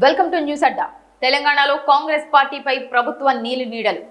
Welcome to news అడ్డా. తెలంగాణలో కాంగ్రెస్ పార్టీపై ప్రభుత్వ నీలినీడలు.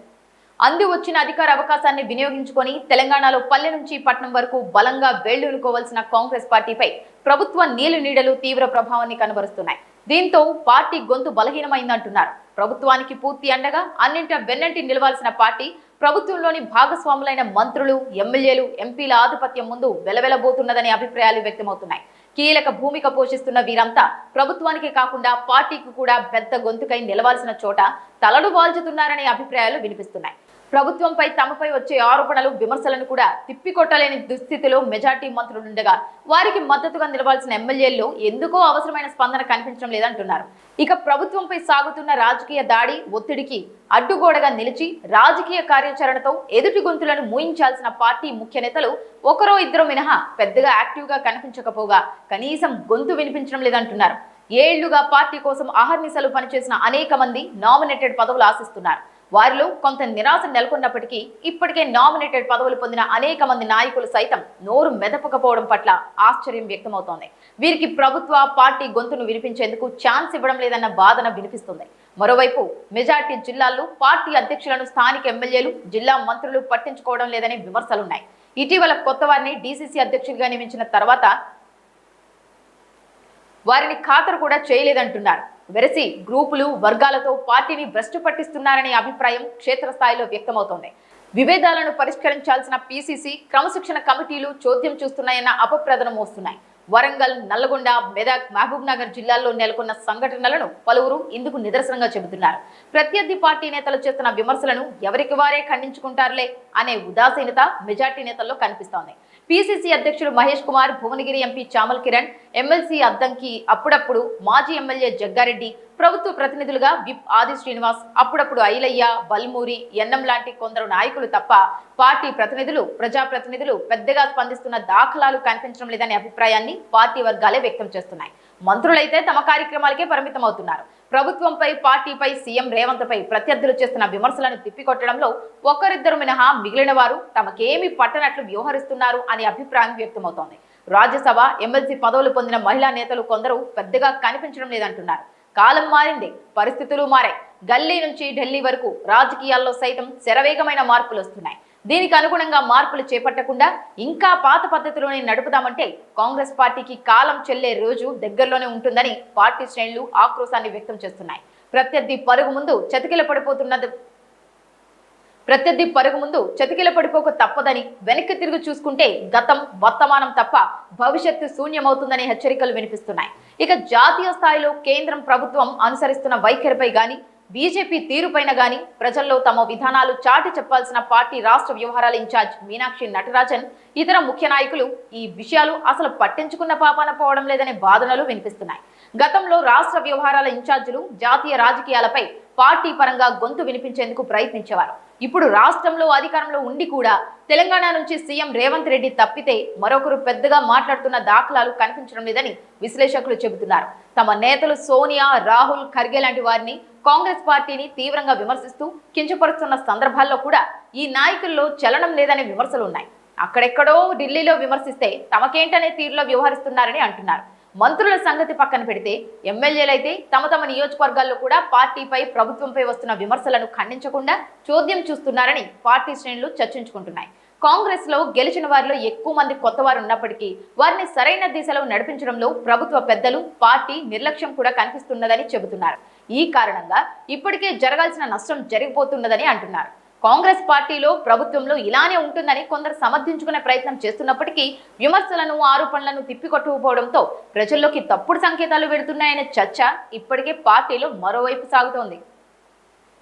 అంది వచ్చిన అధికార అవకాశాన్ని వినియోగించుకొని తెలంగాణలో పల్లె నుంచి పట్నం వరకు బలంగా వేళ్లూనుకోవాల్సిన కాంగ్రెస్ పార్టీపై ప్రభుత్వ నీలినీడలు తీవ్ర ప్రభావాన్ని కనబరుస్తున్నాయి. దీంతో పార్టీ గొంతు బలహీనమైందంటున్నారు. ప్రభుత్వానికి పూర్తి అండగా అన్నింట వెన్నంటి నిలవాల్సిన పార్టీ ప్రభుత్వంలోని భాగస్వాములైన మంత్రులు, ఎమ్మెల్యేలు, ఎంపీల ఆధిపత్యం ముందు వెలవెలబోతున్నదనే అభిప్రాయాలు వ్యక్తమవుతున్నాయి. కీలక భూమిక పోషిస్తున్న వీరంతా ప్రభుత్వానికి కాకుండా పార్టీకి కూడా పెద్ద గొంతుకై నిలవాల్సిన చోట తలలు వాల్చుతున్నారనే అభిప్రాయాలు వినిపిస్తున్నాయి. ప్రభుత్వంపై తమపై వచ్చే ఆరోపణలు, విమర్శలను కూడా తిప్పికొట్టలేని దుస్థితిలో మెజార్టీ మంత్రులుండగా వారికి మద్దతుగా నిలవాల్సిన ఎమ్మెల్యేల్లో ఎందుకో అవసరమైన స్పందన కనిపించడం లేదంటున్నారు. ఇక ప్రభుత్వంపై సాగుతున్న రాజకీయ దాడి, ఒత్తిడికి అడ్డుగోడగా నిలిచి రాజకీయ కార్యాచరణతో ఎదుటి గొంతులను మూయించాల్సిన పార్టీ ముఖ్య నేతలు ఒకరో ఇద్దరు మినహా పెద్దగా యాక్టివ్గా కనిపించకపోగా కనీసం గొంతు వినిపించడం లేదంటున్నారు. ఏళ్లుగా పార్టీ కోసం అహర్నిశలు పనిచేసిన అనేక మంది నామినేటెడ్ పదవులు ఆశిస్తున్నారు. వారిలో కొంత నిరాశ నెలకొన్నప్పటికీ ఇప్పటికే నామినేటెడ్ పదవులు పొందిన అనేక మంది నాయకులు సైతం నోరు మెదపకపోవడం పట్ల ఆశ్చర్యం వ్యక్తమవుతోంది. వీరికి ప్రభుత్వ, పార్టీ గొంతును వినిపించేందుకు ఛాన్స్ ఇవ్వడం లేదన్న వాదన వినిపిస్తుంది. మరోవైపు మెజార్టీ జిల్లాల్లో పార్టీ అధ్యక్షులను స్థానిక ఎమ్మెల్యేలు, జిల్లా మంత్రులు పట్టించుకోవడం లేదనే విమర్శలున్నాయి. ఇటీవల కొత్త వారిని డీసీసీ అధ్యక్షులుగా నియమించిన తర్వాత వారిని ఖాతరు కూడా చేయలేదంటున్నారు. వెరసి గ్రూపులు, వర్గాలతో పార్టీని భ్రష్టు పట్టిస్తున్నారనే అభిప్రాయం క్షేత్రస్థాయిలో వ్యక్తమవుతోంది. విభేదాలను పరిష్కరించాల్సిన పీసీసీ, క్రమశిక్షణ కమిటీలు చోద్యం చూస్తున్నాయన్న అపప్రదనం మోస్తున్నాయి. వరంగల్, నల్లగొండ, మెదక్, మహబూబ్ నగర్ జిల్లాల్లో నెలకొన్న సంఘటనలను పలువురు ఇందుకు నిదర్శనంగా చెబుతున్నారు. ప్రత్యర్థి పార్టీ నేతలు చేస్తున్న విమర్శలను ఎవరికి వారే ఖండించుకుంటారులే అనే ఉదాసీనత మెజార్టీ నేతల్లో కనిపిస్తోంది. పీసీసీ అధ్యక్షుడు మహేష్ కుమార్, భువనగిరి ఎంపీ చామల్ కిరణ్, ఎమ్మెల్సీ అద్దంకి, అప్పుడప్పుడు మాజీ ఎమ్మెల్యే జగ్గారెడ్డి, ప్రభుత్వ ప్రతినిధులుగా విప్ ఆది శ్రీనివాస్, అప్పుడప్పుడు ఐలయ్య, బల్మూరి, ఎన్నం లాంటి కొందరు నాయకులు తప్ప పార్టీ ప్రతినిధులు, ప్రజాప్రతినిధులు పెద్దగా స్పందిస్తున్న దాఖలాలు కనిపించడం లేదనే అభిప్రాయాన్ని పార్టీ వర్గాలే వ్యక్తం చేస్తున్నాయి. మంత్రులైతే తమ కార్యక్రమాలకే పరిమితం అవుతున్నారు. ప్రభుత్వంపై, పార్టీపై, సీఎం రేవంత్ పై ప్రత్యర్థులు చేస్తున్న విమర్శలను తిప్పికొట్టడంలో ఒకరిద్దరు మినహా మిగిలిన వారు తమకేమీ పట్టనట్లు వ్యవహరిస్తున్నారు అనే అభిప్రాయం వ్యక్తమవుతోంది. రాజ్యసభ, ఎమ్మెల్సీ పదవులు పొందిన మహిళా నేతలు కొందరు పెద్దగా కనిపించడం లేదంటున్నారు. కాలం మారింది, పరిస్థితులు మారాయి. గల్లీ నుంచి ఢిల్లీ వరకు రాజకీయాల్లో సైతం శరవేగమైన మార్పులు వస్తున్నాయి. దీనికి అనుగుణంగా మార్పులు చేపట్టకుండా ఇంకా పాత పద్ధతిలోనే నడుపుదామంటే కాంగ్రెస్ పార్టీకి కాలం చెల్లే రోజు దగ్గరలోనే ఉంటుందని పార్టీ శ్రేణులు ఆక్రోశాన్ని వ్యక్తం చేస్తున్నాయి. ప్రత్యర్థి పరుగు ముందు చతికిల పడిపోక తప్పదని, వెనక్కి తిరిగి చూసుకుంటే గతం, వర్తమానం తప్ప భవిష్యత్తు శూన్యమవుతుందనే హెచ్చరికలు వినిపిస్తున్నాయి. ఇక జాతీయ స్థాయిలో కేంద్రం ప్రభుత్వం అనుసరిస్తున్న వైఖరిపై గాని, బీజేపీ తీరుపైన గాని ప్రజల్లో తమ విధానాలు చాటి చెప్పాల్సిన పార్టీ రాష్ట్ర వ్యవహారాల ఇన్ఛార్జ్ మీనాక్షి నటరాజన్, ఇతర ముఖ్య నాయకులు ఈ విషయాలు అసలు పట్టించుకున్న పాపాన పోవడం లేదనే వాదనలు వినిపిస్తున్నాయి. గతంలో రాష్ట్ర వ్యవహారాల ఇన్ఛార్జీలు జాతీయ రాజకీయాలపై పార్టీ పరంగా గొంతు వినిపించేందుకు ప్రయత్నించేవారు. ఇప్పుడు రాష్ట్రంలో అధికారంలో ఉండి కూడా తెలంగాణ నుంచి సీఎం రేవంత్ రెడ్డి తప్పితే మరొకరు పెద్దగా మాట్లాడుతున్న దాఖలాలు కనిపించడం లేదని విశ్లేషకులు చెబుతున్నారు. తమ నేతలు సోనియా, రాహుల్, ఖర్గే లాంటి వారిని, కాంగ్రెస్ పార్టీని తీవ్రంగా విమర్శిస్తూ కించపరుస్తున్న సందర్భాల్లో కూడా ఈ నాయకుల్లో చలనం లేదనే విమర్శలు ఉన్నాయి. అక్కడెక్కడో ఢిల్లీలో విమర్శిస్తే తమకేంటనే తీరులో వ్యవహరిస్తున్నారని అంటున్నారు. మంత్రుల సంగతి పక్కన పెడితే ఎమ్మెల్యేలైతే తమ నియోజకవర్గాల్లో కూడా పార్టీపై, ప్రభుత్వంపై వస్తున్న విమర్శలను ఖండించకుండా చోద్యం చూస్తున్నారని పార్టీ శ్రేణులు చర్చించుకుంటున్నాయి. కాంగ్రెస్ లో గెలిచిన వారిలో ఎక్కువ మంది కొత్త వారు ఉన్నప్పటికీ వారిని సరైన దిశలో నడిపించడంలో ప్రభుత్వ పెద్దలు, పార్టీ నిర్లక్ష్యం కూడా కనిపిస్తున్నదని చెబుతున్నారు. ఈ కారణంగా ఇప్పటికే జరగాల్సిన నష్టం జరిగిపోతున్నదని అంటున్నారు. కాంగ్రెస్ పార్టీలో, ప్రభుత్వంలో ఇలానే ఉంటుందని కొందరు సమర్థించుకునే ప్రయత్నం చేస్తున్నప్పటికీ విమర్శలను, ఆరోపణలను తిప్పికొట్టుకుపోవడంతో ప్రజల్లోకి తప్పుడు సంకేతాలు వెడుతున్నాయనే చర్చ ఇప్పటికే పార్టీలో మరోవైపు సాగుతోంది.